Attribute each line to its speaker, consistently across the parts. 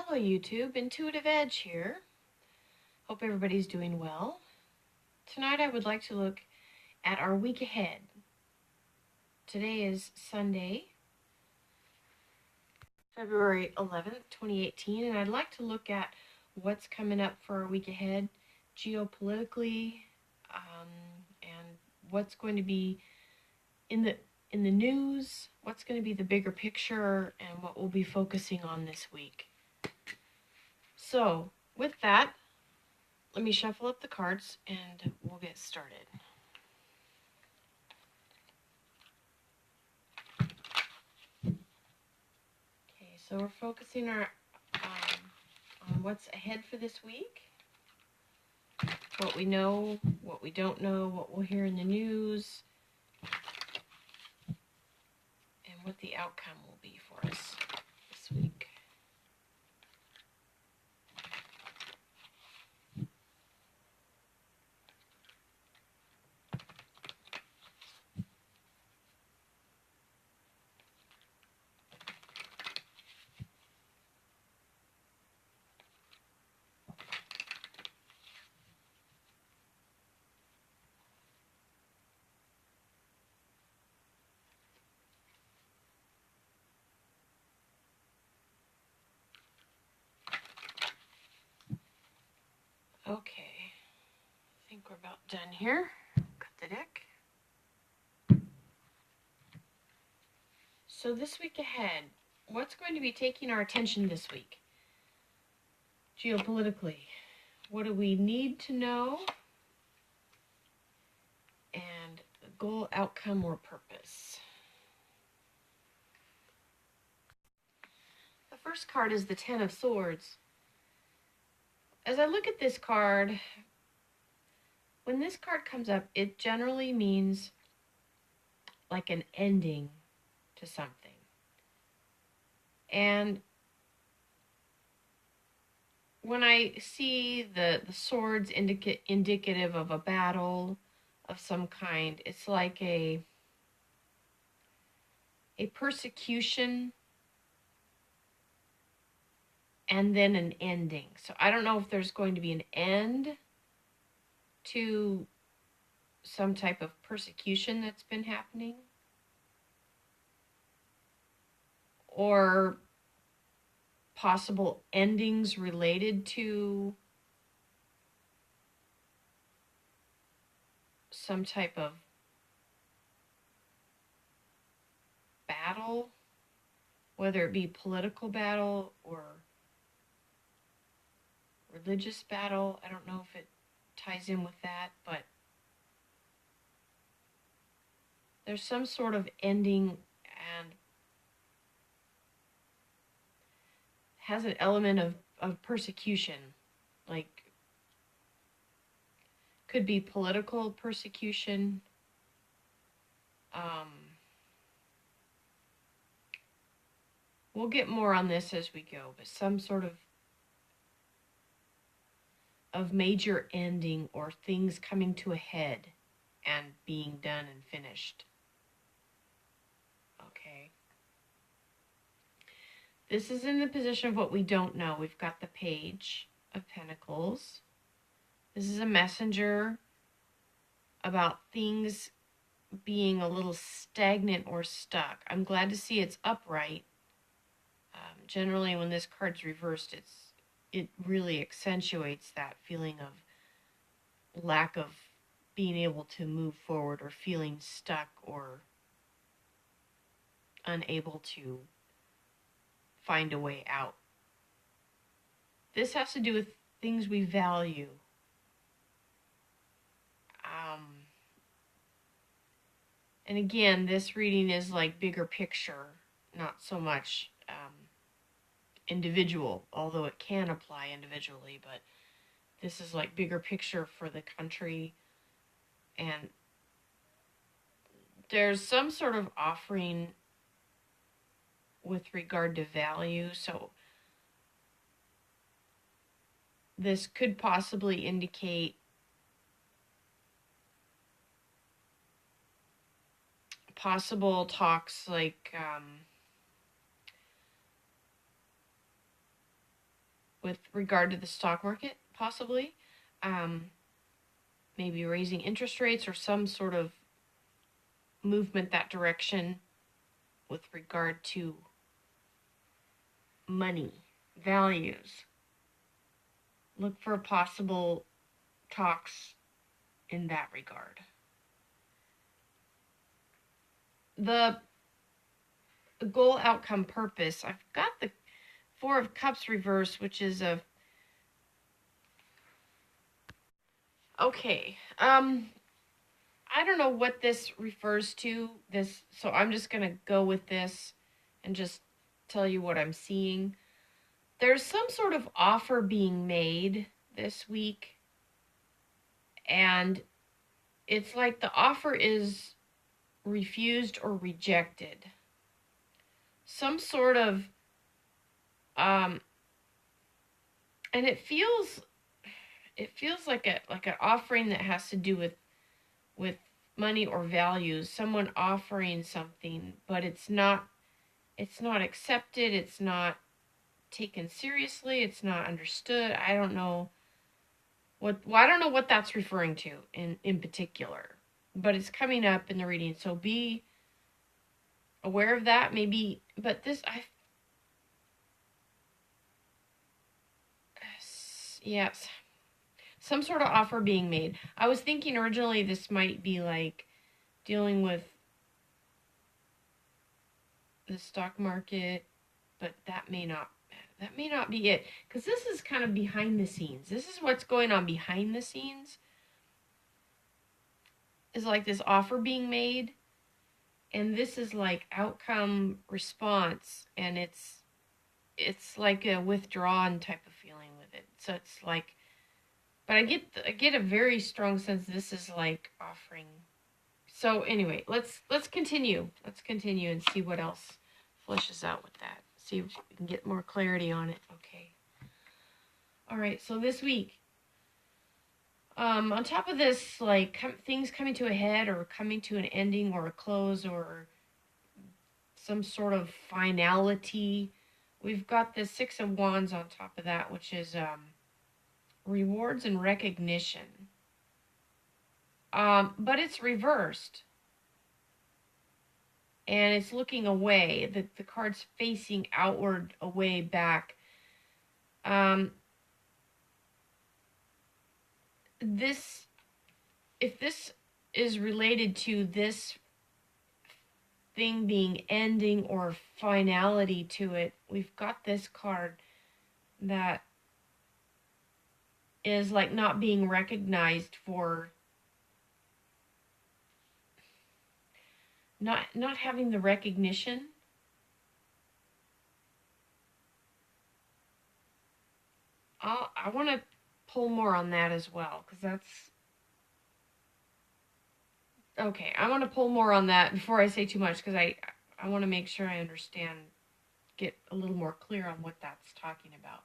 Speaker 1: Hello YouTube, Intuitive Edge here. Hope everybody's doing well. Tonight I would like to look at our week ahead. Today is Sunday, February 11th, 2018, and I'd like to look at what's coming up for our week ahead geopolitically, and what's going to be in the news, what's going to be the bigger picture, and what we'll be focusing on this week. So, with that, let me shuffle up the cards and we'll get started. Okay, so we're focusing on what's ahead for this week, what we know, what we don't know, what we'll hear in the news, and what the outcome will be for us this week. Okay, I think we're about done here. Cut the deck. So this week ahead, what's going to be taking our attention this week? Geopolitically, what do we need to know? And goal, outcome, or purpose. The first card is the Ten of Swords. As I look at this card, when this card comes up, it generally means like an ending to something. And when I see the swords indicative of a battle of some kind, it's like a persecution and then an ending. So I don't know if there's going to be an end to some type of persecution that's been happening, or possible endings related to some type of battle, whether it be political battle or religious battle. I don't know if it ties in with that, but there's some sort of ending and has an element of persecution, like could be political persecution, we'll get more on this as we go, but some sort of major ending or things coming to a head and being done and finished. Okay. This is in the position of what we don't know. We've got the Page of Pentacles. This is a messenger about things being a little stagnant or stuck. I'm glad to see it's upright. Generally, when this card's reversed, it really accentuates that feeling of lack of being able to move forward, or feeling stuck or unable to find a way out. This has to do with things we value. And again, this reading is like bigger picture, not so much individual, although it can apply individually, but this is like bigger picture for the country. And there's some sort of offering with regard to value. So this could possibly indicate possible talks like with regard to the stock market, possibly. Maybe raising interest rates or some sort of movement that direction with regard to money, values. Look for possible talks in that regard. The goal, outcome, purpose. I've got the Four of Cups reversed, which is a... Okay. I don't know what this refers to, so I'm just going to go with this and just tell you what I'm seeing. There's some sort of offer being made this week, and it's like the offer is refused or rejected. Some sort of, and it feels like an offering that has to do with money or values. Someone offering something, but it's not accepted. It's not taken seriously. It's not understood. I don't know what that's referring to in particular, but it's coming up in the reading. So be aware of that. Maybe, but yes, some sort of offer being made. I was thinking originally this might be like dealing with the stock market, but that may not be it, because this is kind of behind the scenes. This is what's going on behind the scenes, is like this offer being made, and this is like outcome, response, and it's like a withdrawn type of feeling with it. So it's like, but I get a very strong sense this is like offering. So anyway, let's continue. Let's continue and see what else fleshes out with that. See if we can get more clarity on it. Okay. All right. So this week, on top of this, like things coming to a head or coming to an ending or a close or some sort of finality, we've got the Six of Wands on top of that, which is rewards and recognition. But it's reversed. And it's looking away. The card's facing outward, away, back. If this is related to this thing being ending or finality to it, we've got this card that is like not being recognized for not having the recognition. I want to pull more on that as well, because that's okay. I want to pull more on that before I say too much, because I want to make sure I understand, get a little more clear on what that's talking about.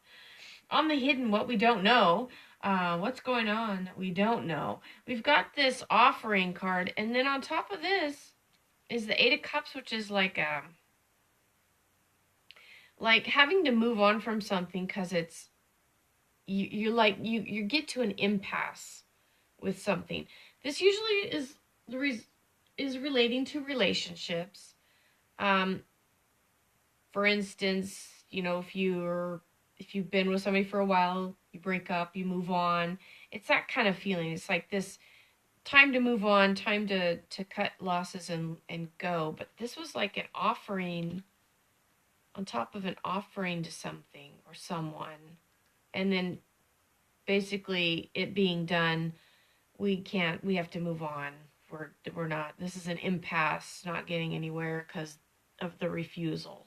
Speaker 1: On the hidden, what we don't know, what's going on that we don't know. We've got this offering card, and then on top of this is the Eight of Cups, which is like having to move on from something because it's you get to an impasse with something. This usually is relating to relationships. For instance, if you've been with somebody for a while, you break up, you move on. It's that kind of feeling. It's like this time to move on, time to cut losses and go. But this was like an offering on top of an offering to something or someone. And then basically it being done, we have to move on. We're not, this is an impasse, not getting anywhere because of the refusal.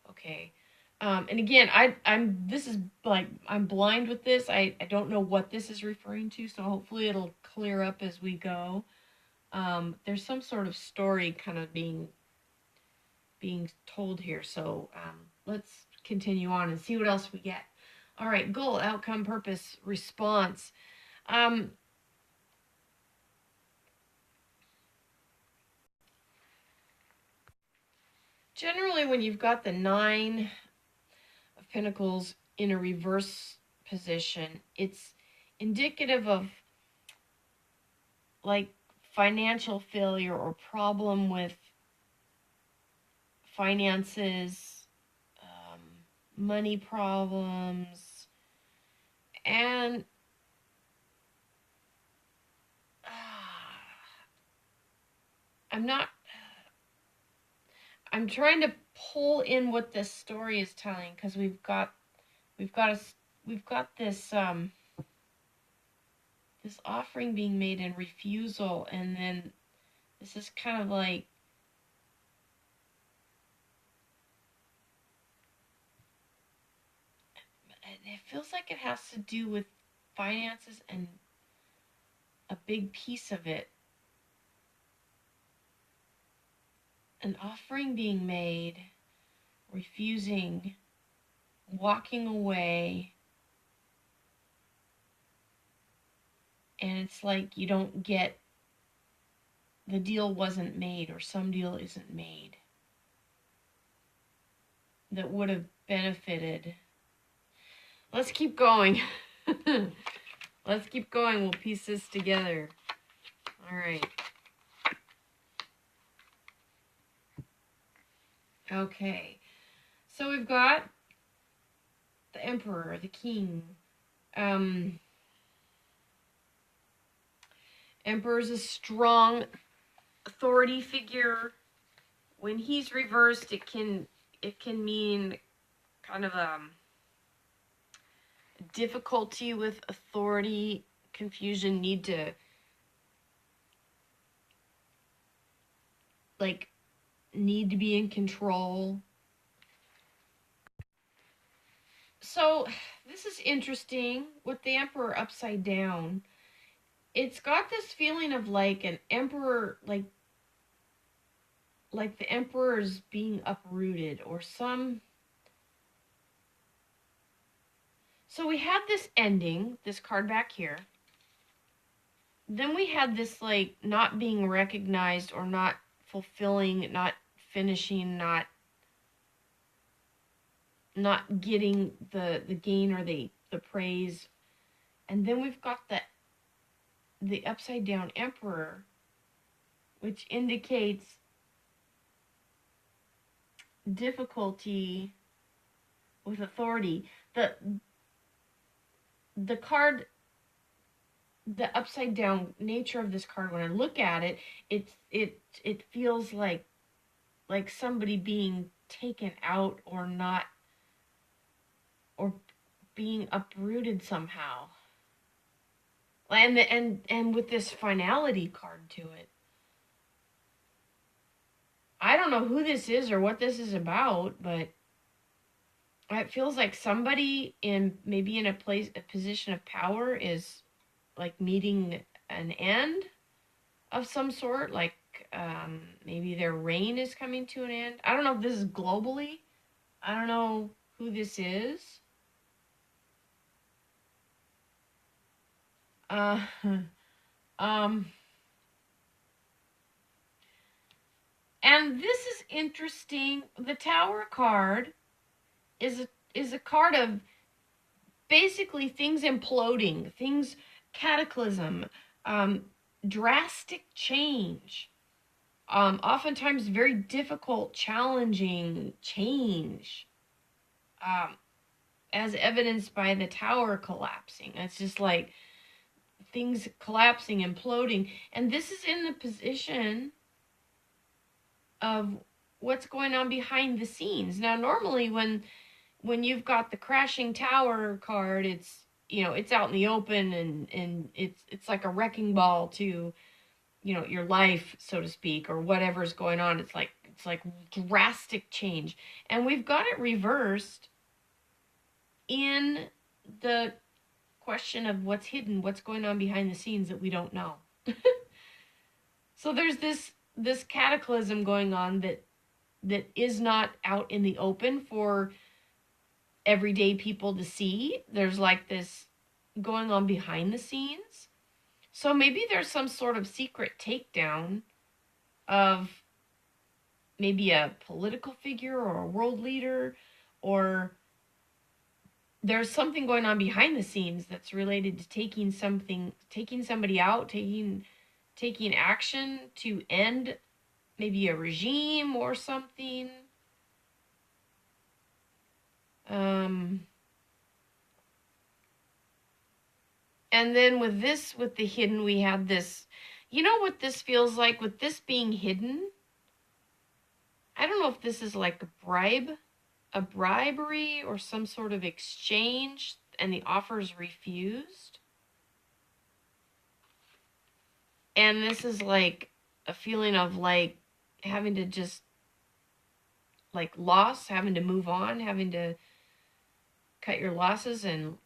Speaker 1: Okay. And again, I'm blind with this. I don't know what this is referring to, so hopefully it'll clear up as we go. There's some sort of story kind of being told here, so let's continue on and see what else we get. All right, goal, outcome, purpose, response. Generally, when you've got the Nine of Pentacles in a reverse position, it's indicative of like financial failure or problem with finances, money problems, and I'm not. I'm trying to pull in what this story is telling because we've got a, we've got this this offering being made in refusal, and then this is kind of like it feels like it has to do with finances and a big piece of it. An offering being made, refusing, walking away, and it's like you don't get, the deal wasn't made or some deal isn't made that would have benefited. Let's keep going. Let's keep going. We'll piece this together. All right. Okay. So we've got the emperor, the king. Emperor's a strong authority figure. When he's reversed, it can mean kind of difficulty with authority, confusion, need to be in control. So this is interesting with the emperor upside down. It's got this feeling of like an emperor, like the emperor's being uprooted or some. So we had this ending, this card back here. Then we had this like not being recognized or not fulfilling, not finishing, not getting the gain or the praise. And then we've got the upside down emperor, which indicates difficulty with authority. The card, the upside down nature of this card, when I look at it, it feels like somebody being taken out or not, or being uprooted somehow. And with this finality card to it. I don't know who this is or what this is about, but it feels like somebody maybe in a position of power is like meeting an end of some sort, like maybe their reign is coming to an end. I don't know if this is globally. I don't know who this is. And this is interesting. The Tower card is a card of basically things imploding, things cataclysm, drastic change. Oftentimes very difficult, challenging change. As evidenced by the tower collapsing. It's just like things collapsing, imploding. And this is in the position of what's going on behind the scenes. Now, normally when you've got the crashing tower card, it's, it's out in the open and it's like a wrecking ball to, your life, so to speak, or whatever's going on. It's like drastic change. And we've got it reversed in the question of what's hidden, what's going on behind the scenes that we don't know. So there's this cataclysm going on that is not out in the open for everyday people to see. There's like this going on behind the scenes. So maybe there's some sort of secret takedown of maybe a political figure or a world leader, or there's something going on behind the scenes that's related to taking somebody out, taking action to end maybe a regime or something. And then with the hidden, we had this, you know what this feels like with this being hidden? I don't know if this is like a bribery or some sort of exchange, and the offer is refused. And this is like a feeling of like having to just like loss, having to move on, having to cut your losses and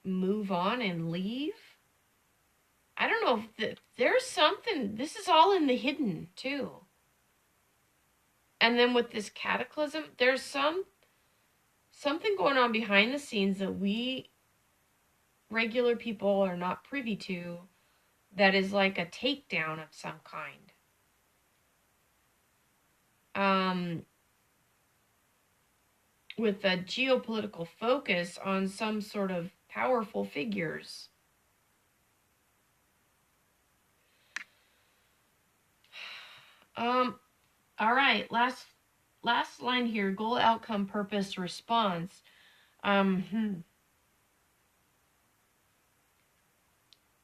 Speaker 1: move on and leave. I don't know if there's something, this is all in the hidden too. And then with this cataclysm, there's something going on behind the scenes that we regular people are not privy to, that is like a takedown of some kind. With a geopolitical focus on some sort of powerful figures. All right, last line here, goal, outcome, purpose, response.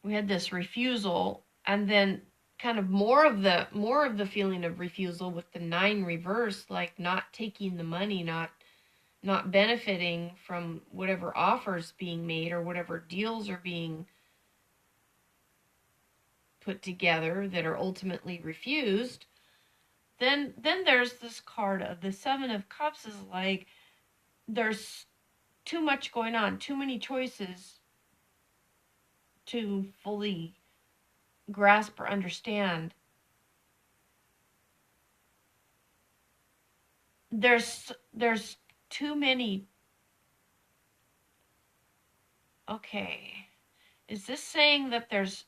Speaker 1: We had this refusal, and then kind of more of the feeling of refusal with the 9 reversed, like not taking the money, not benefiting from whatever offers being made or whatever deals are being put together that are ultimately refused. Then there's this card of the 7 of Cups, is like there's too much going on, too many choices to fully grasp or understand. There's too many. Okay, is this saying that there's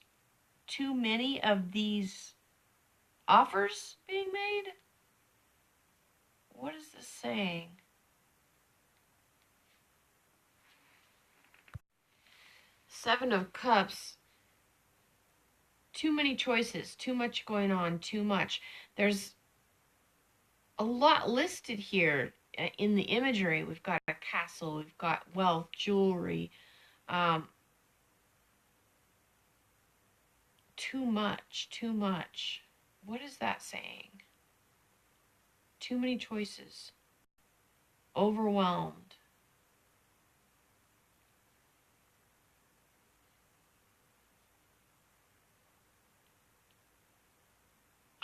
Speaker 1: too many of these offers being made? What is this saying? Seven of Cups. Too many choices, too much going on, too much. There's a lot listed here in the imagery. We've got a castle, we've got wealth, jewelry. Too much. What is that saying? Too many choices. Overwhelmed.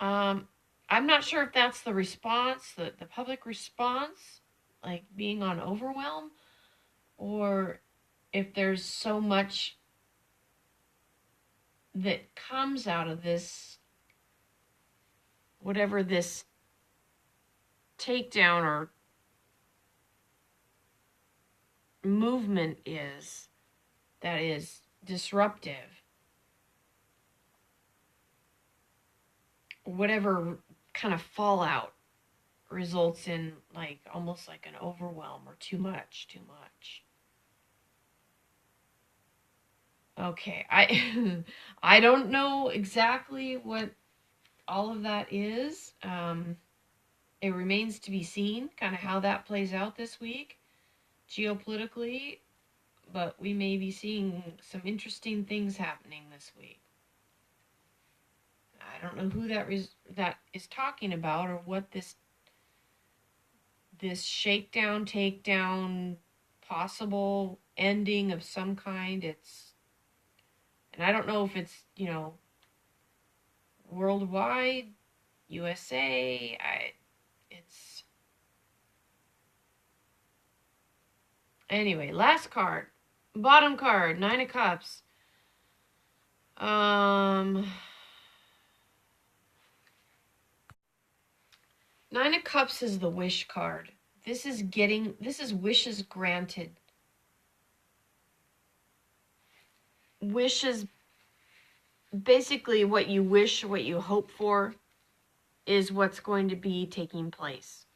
Speaker 1: I'm not sure if that's the response, the public response, like being on overwhelm, or if there's so much that comes out of this, whatever this takedown or movement is, that is disruptive. Whatever kind of fallout results in like almost like an overwhelm or too much. Okay, I don't know exactly what all of that is. It remains to be seen kind of how that plays out this week geopolitically, but we may be seeing some interesting things happening this week. I don't know who that is talking about, or what this shakedown, takedown, possible ending of some kind. And I don't know if it's, worldwide, USA. Anyway, last card, bottom card, 9 of Cups. Nine of Cups is the wish card. This is wishes granted. Wishes, basically what you wish, what you hope for, is what's going to be taking place.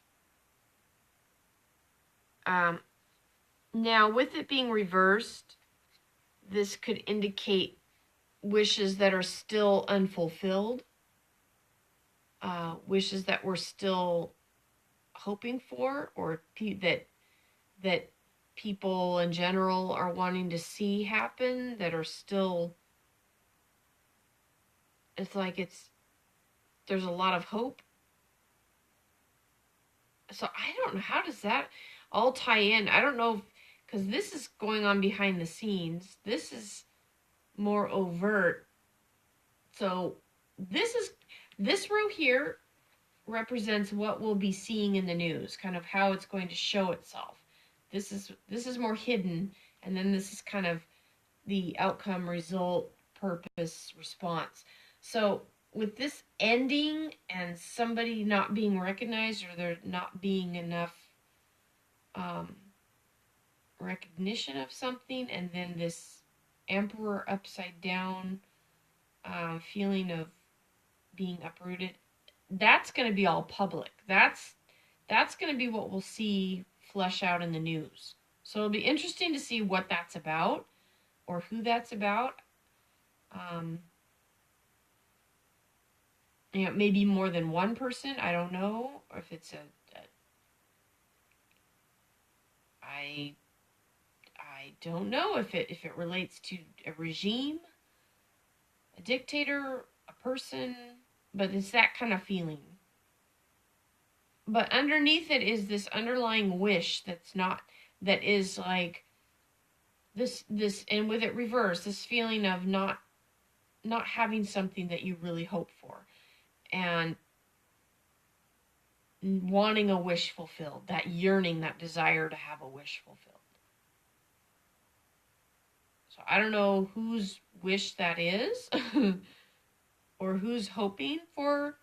Speaker 1: Now, with it being reversed, this could indicate wishes that are still unfulfilled, wishes that we're still hoping for, or that people in general are wanting to see happen, that are still, it's like there's a lot of hope. So I don't know, how does that all tie in? I don't know, because this is going on behind the scenes. This is more overt. So this row here represents what we'll be seeing in the news, kind of how it's going to show itself. This is more hidden, and then this is kind of the outcome, result, purpose, response. So with this ending and somebody not being recognized, or there not being enough recognition of something, and then this emperor upside down feeling of being uprooted, that's going to be all public. That's going to be what we'll see flesh out in the news. So it'll be interesting to see what that's about, or who that's about. Maybe more than one person. I don't know, or if it's I don't know if it relates to a regime, a dictator, a person, but it's that kind of feeling. But underneath it is this underlying wish that is like this, and with it reversed, this feeling of not having something that you really hope for, and wanting a wish fulfilled, that yearning, that desire to have a wish fulfilled. So I don't know whose wish that is, or who's hoping for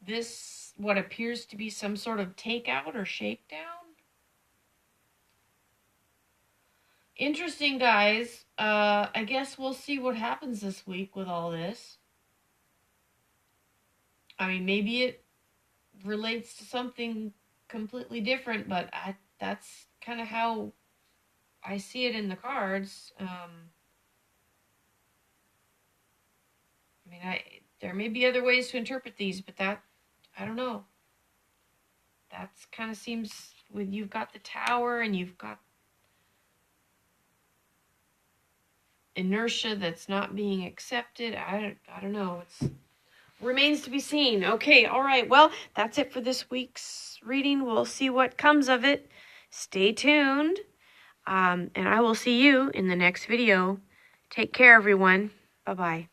Speaker 1: this, what appears to be some sort of takeout or shakedown. Interesting, guys. I guess we'll see what happens this week with all this. I mean, maybe it relates to something completely different, but that's kind of how I see it in the cards. I mean, there may be other ways to interpret these, but I don't know. That's kind of seems, with you've got the Tower and you've got inertia that's not being accepted. I don't know. It's remains to be seen. Okay, all right. Well, that's it for this week's reading. We'll see what comes of it. Stay tuned. And I will see you in the next video. Take care, everyone. Bye-bye.